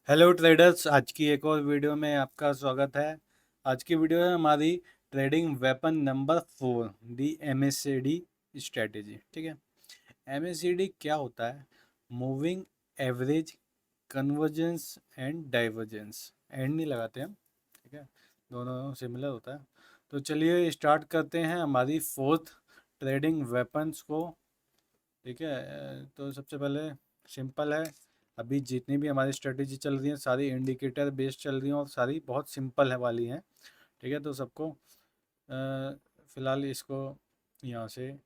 Hello traders, आज की एक और वीडियो में आपका स्वागत है। आज की वीडियो है हमारी ट्रेडिंग वेपन नंबर 4, दी एमएससीडी स्ट्रेटेजी। ठीक है, एमएससीडी क्या होता है? Moving average, convergence and divergence. And नहीं लगाते हम, ठीक है, दोनों सिमिलर होता है। तो चलिए स्टार्ट करते हैं हमारी फोर्थ ट्रेडिंग वेपन्स को। ठीक है, तो सबसे पहले सिंपल है। अभी जितनी भी हमारी स्ट्रेटेजी चल रही है सारी इंडिकेटर बेस्ड चल रही हैं और सारी बहुत सिंपल है वाली हैं। ठीक है, तो सबको फ़िलहाल इसको यहाँ से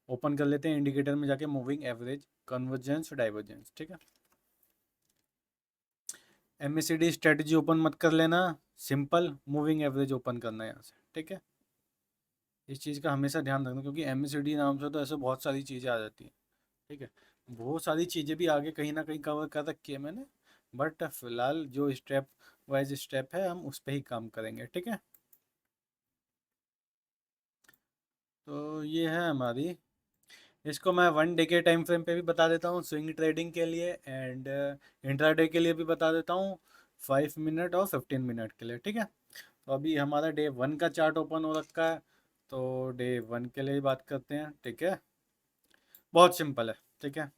ओपन कर लेते हैं। इंडिकेटर में जाके मूविंग एवरेज, कन्वर्जेंस, डाइवर्जेंस। ठीक है, एमएससीडी स्ट्रेटेजी ओपन मत कर लेना, सिंपल मूविंग एवरेज ओपन करना है यहाँ से। ठीक है, इस चीज़ का हमेशा ध्यान रखना, क्योंकि एमएससीडी नाम से तो ऐसे बहुत सारी चीज़ें आ जाती हैं। ठीक है, बहुत सारी चीज़ें भी आगे कहीं ना कहीं कवर कर रखी है मैंने, बट फिलहाल जो स्टेप वाइज स्टेप है हम उस पर ही काम करेंगे। ठीक है, तो ये है हमारी, इसको मैं 1 डे के टाइम फ्रेम पे भी बता देता हूँ स्विंग ट्रेडिंग के लिए, एंड इंट्राडे के लिए भी बता देता हूँ 5 मिनट और 15 मिनट के लिए। ठीक है, तो अभी हमारा डे 1 का चार्ट ओपन हो रखा है, तो डे 1 के लिए ही बात करते हैं। ठीक है, बहुत सिंपल है। ठीक है,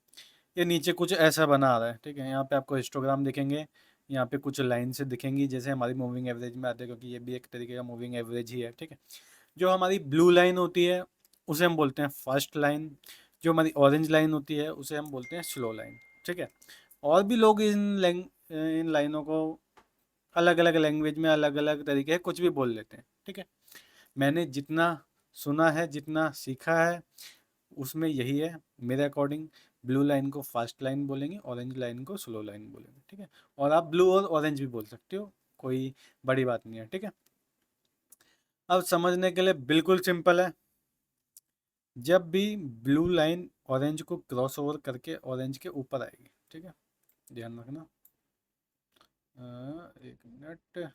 ये नीचे कुछ ऐसा बना आ रहा है। ठीक है, यहाँ पे आपको हिस्टोग्राम दिखेंगे, यहाँ पे कुछ लाइन से दिखेंगी जैसे हमारी मूविंग एवरेज में आते हैं, क्योंकि ये भी एक तरीके का मूविंग एवरेज ही है। ठीक है, जो हमारी ब्लू लाइन होती है उसे हम बोलते हैं फर्स्ट लाइन, जो हमारी ऑरेंज लाइन होती है उसे हम बोलते हैं स्लो लाइन। ठीक है, और भी लोग इन लाइनों को अलग अलग लैंग्वेज में अलग अलग तरीके से कुछ भी बोल लेते हैं। ठीक है, मैंने जितना सुना है, जितना सीखा है, उसमें यही है मेरे अकॉर्डिंग। ब्लू लाइन को फास्ट लाइन बोलेंगे, ऑरेंज लाइन को स्लो लाइन बोलेंगे। ठीक है, और आप ब्लू और ऑरेंज भी बोल सकते हो, कोई बड़ी बात नहीं है। ठीक है, अब समझने के लिए बिल्कुल सिंपल है। जब भी ब्लू लाइन ऑरेंज को क्रॉस ओवर करके ऑरेंज के ऊपर आएगी, ठीक है, ध्यान रखना। एक मिनट।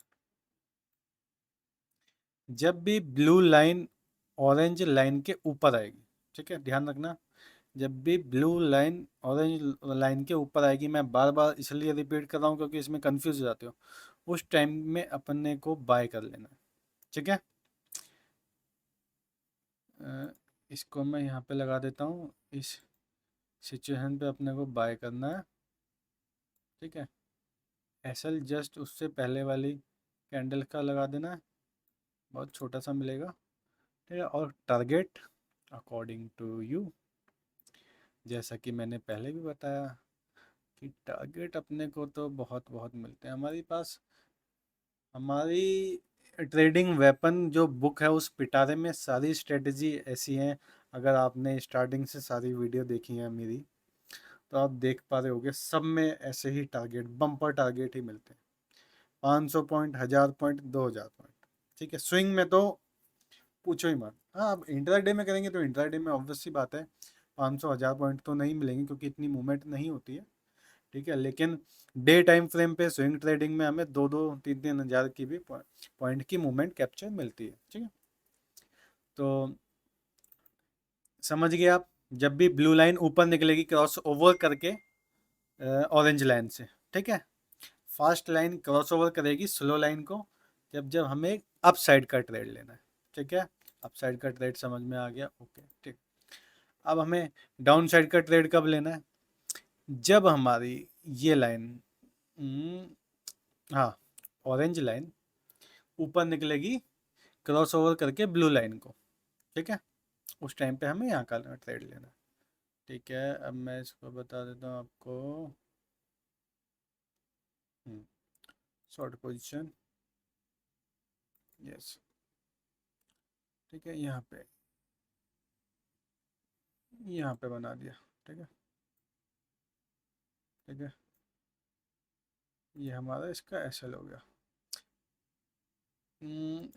जब भी ब्लू लाइन ऑरेंज लाइन के ऊपर आएगी, ठीक है, ध्यान रखना, जब भी ब्लू लाइन ऑरेंज लाइन के ऊपर आएगी, मैं बार बार इसलिए रिपीट कर रहा हूँ क्योंकि इसमें कंफ्यूज हो जाते हो, उस टाइम में अपने को बाय कर लेना है। ठीक है, इसको मैं यहाँ पे लगा देता हूँ, इस सिचुएशन पे अपने को बाय करना है। ठीक है, एसएल जस्ट उससे पहले वाली कैंडल का लगा देना है, बहुत छोटा सा मिलेगा। ठीक है, और टारगेट अकॉर्डिंग टू यू, जैसा कि मैंने पहले भी बताया कि टारगेट अपने को तो बहुत बहुत मिलते हैं हमारे पास। हमारी ट्रेडिंग वेपन जो बुक है उस पिटारे में सारी स्ट्रेटजी ऐसी हैं। अगर आपने स्टार्टिंग से सारी वीडियो देखी है मेरी, तो आप देख पा रहे होगे सब में ऐसे ही टारगेट, बम्पर टारगेट ही मिलते हैं। 500 पॉइंट, 1000 पॉइंट, 2000 पॉइंट। ठीक है, स्विंग में तो पूछो ही मत। हाँ, अब इंट्राडे में करेंगे तो इंट्राडे में ऑब्वियस सी बात है 500 1000 पॉइंट तो नहीं मिलेंगे, क्योंकि इतनी मूवमेंट नहीं होती है। ठीक है, लेकिन डे टाइम फ्रेम पे स्विंग ट्रेडिंग में हमें 2-2 3-3 हज़ार की भी पॉइंट की मूवमेंट कैप्चर मिलती है। ठीक है, तो समझ गए आप। जब भी ब्लू लाइन ऊपर निकलेगी क्रॉस ओवर करके ऑरेंज लाइन से, ठीक है, फास्ट लाइन क्रॉस ओवर करेगी स्लो लाइन को, जब जब हमें अप साइड का ट्रेड लेना है। ठीक है, अप साइड का ट्रेड समझ में आ गया, ओके। ठीक, अब हमें डाउन साइड का ट्रेड कब लेना है? जब हमारी ये लाइन, हाँ, ऑरेंज लाइन ऊपर निकलेगी क्रॉस ओवर करके ब्लू लाइन को। ठीक है, उस टाइम पे हमें यहाँ का ट्रेड लेना है। ठीक है, अब मैं इसको बता देता हूँ आपको। Short position, yes. ठीक है, यहाँ पे बना दिया। ठीक है, ठीक है, ये हमारा इसका एसएल हो गया।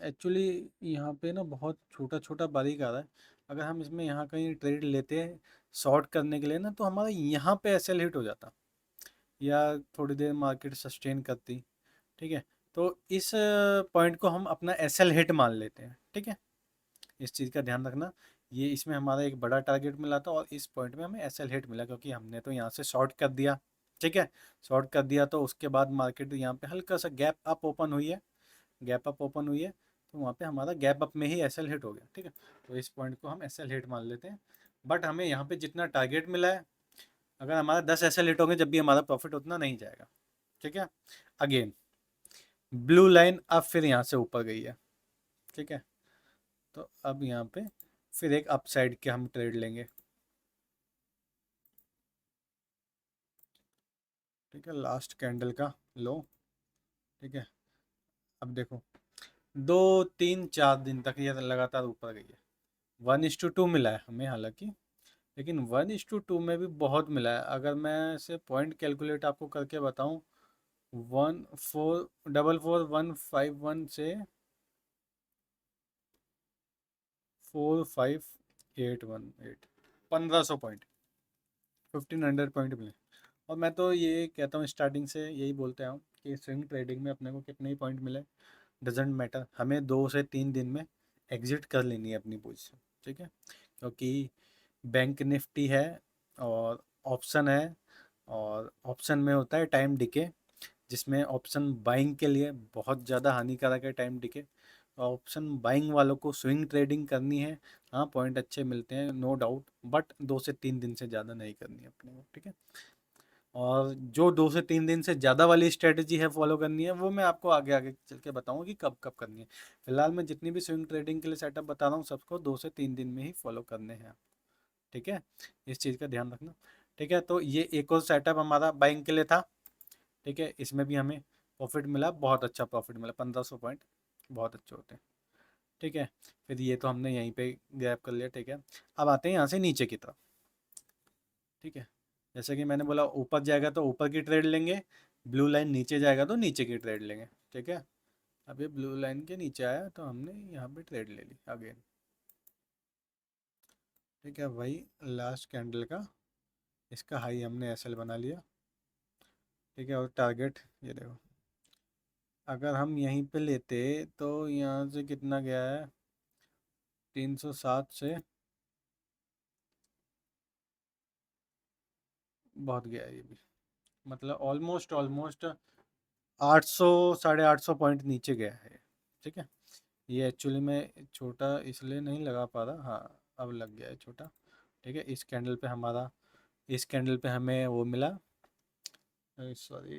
एक्चुअली यहाँ पे ना बहुत छोटा छोटा बारीक आ रहा है। अगर हम इसमें यहाँ कहीं ट्रेड लेते हैं शॉर्ट करने के लिए ना, तो हमारा यहाँ पे एसएल हिट हो जाता, या थोड़ी देर मार्केट सस्टेन करती। ठीक है, तो इस पॉइंट को हम अपना एसएल हिट मान लेते हैं। ठीक है, इस चीज़ का ध्यान रखना। ये इसमें हमारा एक बड़ा टारगेट मिला था और इस पॉइंट में हमें एसएल हिट मिला, क्योंकि हमने तो यहाँ से शॉर्ट कर दिया। ठीक है, शॉर्ट कर दिया तो उसके बाद मार्केट यहाँ पे हल्का सा गैप अप ओपन हुई है, गैप अप ओपन हुई है, तो वहाँ पे हमारा गैप अप में ही एसएल हिट हो गया। ठीक है, तो इस पॉइंट को हम एसएल हिट मान लेते हैं। बट हमें यहाँ पे जितना टारगेट मिला है, अगर हमारा 10 एसएल हिट होंगे जब भी हमारा प्रॉफिट उतना नहीं जाएगा। ठीक है, अगेन ब्लू लाइन अब फिर यहाँ से ऊपर गई है। ठीक है, तो अब यहाँ पे फिर एक अपसाइड के हम ट्रेड लेंगे। ठीक है, लास्ट कैंडल का लो। ठीक है, अब देखो 2 3 4 दिन तक ये लगातार ऊपर गई है। 1:2 मिला है हमें हालांकि, लेकिन 1:2 में भी बहुत मिला है। अगर मैं इसे पॉइंट कैलकुलेट आपको करके बताऊं, 1444151 से 45818, 1500 पॉइंट, 1500 पॉइंट मिले। और मैं तो ये कहता हूँ, स्टार्टिंग से यही बोलते हैं कि स्विंग ट्रेडिंग में अपने को कितने ही पॉइंट मिले डजेंट मैटर, हमें 2 से 3 दिन में एग्जिट कर लेनी है अपनी पोजीशन। ठीक है, क्योंकि बैंक निफ्टी है और ऑप्शन है, और ऑप्शन में होता है टाइम डिके, जिसमें ऑप्शन बाइंग के लिए बहुत ज़्यादा हानिकारक है टाइम डिके। ऑप्शन बाइंग वालों को स्विंग ट्रेडिंग करनी है, हाँ पॉइंट अच्छे मिलते हैं नो डाउट, बट 2 से 3 दिन से ज़्यादा नहीं करनी है अपने को। ठीक है, और जो 2 से 3 दिन से ज़्यादा वाली स्ट्रेटजी है फॉलो करनी है, वो मैं आपको आगे आगे चल के बताऊँगा कि कब कब करनी है। फिलहाल मैं जितनी भी स्विंग ट्रेडिंग के लिए सेटअप बता रहा हूँ, सबको 2 से 3 दिन में ही फॉलो करने हैं। ठीक है, इस चीज़ का ध्यान रखना। ठीक है, तो ये एक और सेटअप हमारा बाइंग के लिए था। ठीक है, इसमें भी हमें प्रॉफिट मिला, बहुत अच्छा प्रॉफिट मिला, 1500 पॉइंट बहुत अच्छे होते हैं। ठीक है, फिर ये तो हमने यहीं पे ग्रैब कर लिया। ठीक है, अब आते हैं यहाँ से नीचे की तरफ। ठीक है, जैसे कि मैंने बोला ऊपर जाएगा तो ऊपर की ट्रेड लेंगे, ब्लू लाइन नीचे जाएगा तो नीचे की ट्रेड लेंगे। ठीक है, अब ये ब्लू लाइन के नीचे आया तो हमने यहाँ पे ट्रेड ले ली अगेन। ठीक है भाई, लास्ट कैंडल का इसका हाई हमने एसएल बना लिया। ठीक है, और टारगेट ये देखो, अगर हम यहीं पे लेते तो यहाँ से कितना गया है, 307 से बहुत गया है ये भी, मतलब ऑलमोस्ट ऑलमोस्ट 800 850 पॉइंट नीचे गया है। ठीक है, ये एक्चुअली में छोटा इसलिए नहीं लगा पा रहा, हाँ अब लग गया है छोटा। ठीक है, इस कैंडल पे हमारा, इस कैंडल पे हमें वो मिला, सॉरी,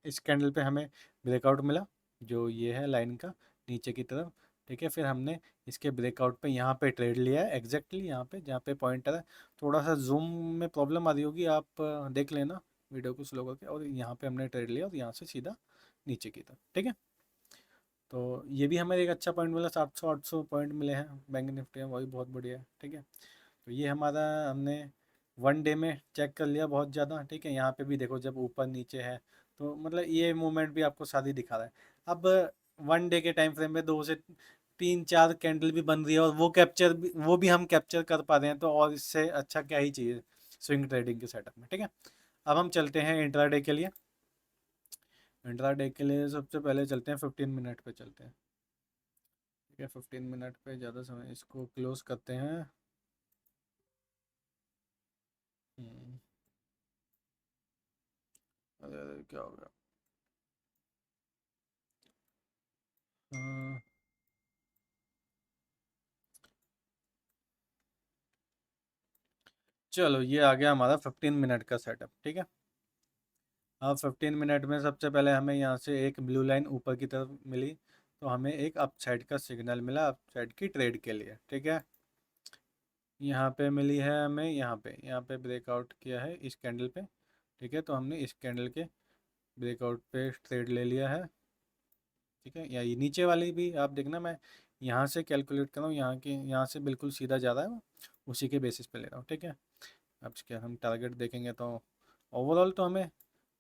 इस कैंडल पे हमें ब्रेकआउट मिला, जो ये है लाइन का नीचे की तरफ। ठीक है, फिर हमने इसके ब्रेकआउट पे यहाँ पे ट्रेड लिया है, एग्जैक्टली यहाँ पे जहाँ पे पॉइंटर है। थोड़ा सा जूम में प्रॉब्लम आ रही होगी, आप देख लेना वीडियो को स्लो करके। और यहाँ पे हमने ट्रेड लिया और यहाँ से सीधा नीचे की तरफ। ठीक है, तो ये भी हमें एक अच्छा पॉइंट मिला, 700 800 पॉइंट मिले हैं बैंक निफ्टी में, वही बहुत बढ़िया है। ठीक है, तो ये हमारा हमने 1 डे में चेक कर लिया बहुत ज़्यादा। ठीक है, यहाँ पे भी देखो जब ऊपर नीचे है तो मतलब ये मूवमेंट भी आपको साथ ही दिखा रहा है। अब 1 डे के टाइम फ्रेम में 2 से 3 4 कैंडल भी बन रही है, और वो भी हम कैप्चर कर पा रहे हैं, तो और इससे अच्छा क्या ही चाहिए स्विंग ट्रेडिंग के सेटअप में। ठीक है, अब हम चलते हैं इंट्राडे के लिए। इंट्राडे के लिए सबसे पहले चलते हैं 15 मिनट पे चलते हैं। ठीक है, 15 मिनट पे ज़्यादा समय, इसको क्लोज करते हैं। हम्म, अरे अरे क्या हो गया, हाँ, चलो ये आ गया हमारा 15 मिनट का सेटअप। ठीक है, अब 15 मिनट में सबसे पहले हमें यहाँ से एक ब्लू लाइन ऊपर की तरफ मिली, तो हमें एक अपसाइड का सिग्नल मिला अपसाइड की ट्रेड के लिए। ठीक है, यहाँ पे मिली है हमें, यहाँ पे ब्रेकआउट किया है इस कैंडल पे। ठीक है, तो हमने इस कैंडल के ब्रेकआउट पे ट्रेड ले लिया है। ठीक है, या ये नीचे वाली भी आप देखना, मैं यहाँ से कैलकुलेट कर रहा हूँ, यहाँ के यहाँ से बिल्कुल सीधा जा रहा है वो, उसी के बेसिस पे ले रहा हूँ। ठीक है, अब इसके हम टारगेट देखेंगे तो ओवरऑल तो हमें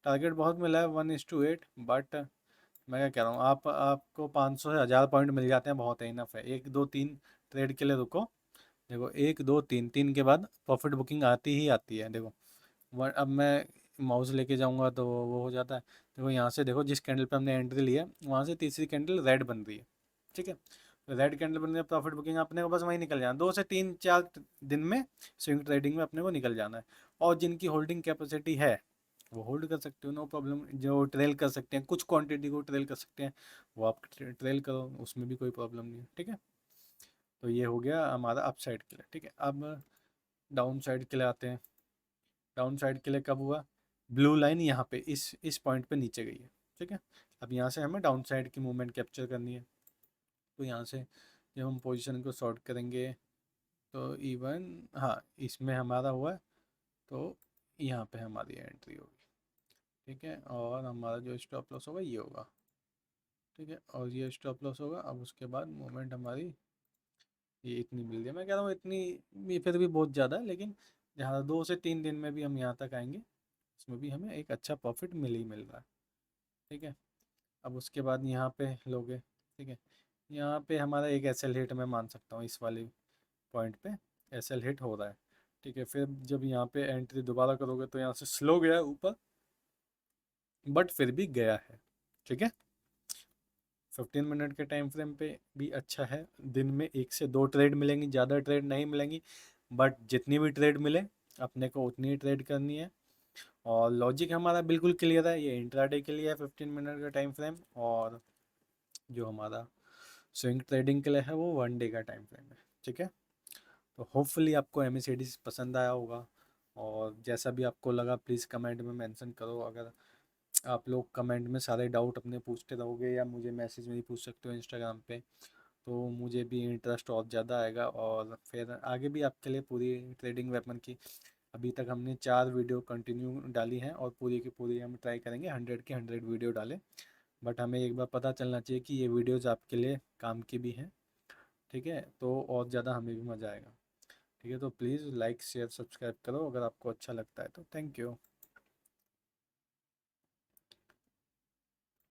टारगेट बहुत मिला है, 1:8, बट मैं क्या कह रहा हूँ, आपको 500 से 1000 पॉइंट मिल जाते हैं, बहुत है, इनफ है। 1 2 3 ट्रेड के लिए रुको, देखो 1 2 3 के बाद प्रॉफिट बुकिंग आती ही आती है। देखो अब मैं माउस लेके जाऊंगा तो वो हो जाता है। देखो यहाँ से देखो, जिस कैंडल पे हमने एंट्री ली है वहाँ से तीसरी कैंडल रेड बन रही है। ठीक है, रेड कैंडल बनने में प्रॉफिट बुकिंग अपने को बस वहीं निकल जाना, 2 से 3 4 दिन में स्विंग ट्रेडिंग में अपने को निकल जाना है। और जिनकी होल्डिंग कैपेसिटी है वो होल्ड कर सकते हो, नो प्रॉब्लम। जो ट्रेल कर सकते हैं, कुछ क्वांटिटी को ट्रेल कर सकते हैं, वो आप ट्रेल करो, उसमें भी कोई प्रॉब्लम नहीं है, ठीक है। तो ये हो गया हमारा अप साइड के लिए, ठीक है। अब डाउन साइड के लिए आते हैं। डाउन साइड के लिए कब हुआ, ब्लू लाइन यहाँ पे इस पॉइंट पे नीचे गई है, ठीक है। अब यहाँ से हमें डाउन साइड की मूवमेंट कैप्चर करनी है। तो यहाँ से जब हम पोजीशन को शॉर्ट करेंगे तो इवन, हाँ, इसमें हमारा हुआ है, तो यहाँ पे हमारी एंट्री होगी, ठीक है। और हमारा जो स्टॉप लॉस होगा ये होगा, ठीक है। और ये स्टॉप लॉस होगा। अब उसके बाद मूवमेंट हमारी ये इतनी मिल रही है, मैं कह रहा हूँ इतनी, ये फिर भी बहुत ज़्यादा है, लेकिन जहाँ 2 से 3 दिन में भी हम यहाँ तक आएंगे, इसमें भी हमें एक अच्छा प्रॉफिट मिल ही मिल रहा है, ठीक है। अब उसके बाद यहाँ पे लोगे, ठीक है। यहाँ पे हमारा एक एसएल हिट मैं मान सकता हूँ, इस वाली पॉइंट पे एसएल हिट हो रहा है, ठीक है। फिर जब यहाँ पे एंट्री दोबारा करोगे तो यहाँ से स्लो गया है ऊपर, बट फिर भी गया है, ठीक है। 15 मिनट के टाइम फ्रेम पे भी अच्छा है। दिन में 1 से 2 ट्रेड मिलेंगी, ज़्यादा ट्रेड नहीं मिलेंगी, बट जितनी भी ट्रेड मिले अपने को उतनी ही ट्रेड करनी है। और लॉजिक हमारा बिल्कुल क्लियर है, ये इंट्राडे के लिए है 15 मिनट का टाइम फ्रेम, और जो हमारा स्विंग ट्रेडिंग के लिए है वो 1 डे का टाइम फ्रेम है, ठीक है। तो होपफुली आपको एमएससीडी पसंद आया होगा, और जैसा भी आपको लगा प्लीज़ कमेंट में मेंशन करो। अगर आप लोग कमेंट में सारे डाउट अपने पूछते रहोगे या मुझे मैसेज में भी पूछ सकते हो इंस्टाग्राम पे, तो मुझे भी इंटरेस्ट और ज़्यादा आएगा, और फिर आगे भी आपके लिए पूरी ट्रेडिंग वेपन की, अभी तक हमने 4 वीडियो कंटिन्यू डाली हैं, और पूरी की पूरी हम ट्राई करेंगे 100 की 100 वीडियो डालें। बट हमें एक बार पता चलना चाहिए कि ये वीडियोज़ आपके लिए काम की भी हैं, ठीक है, तो और ज़्यादा हमें भी मज़ा आएगा, ठीक है। तो प्लीज़ लाइक शेयर सब्सक्राइब करो अगर आपको अच्छा लगता है तो। Thank you.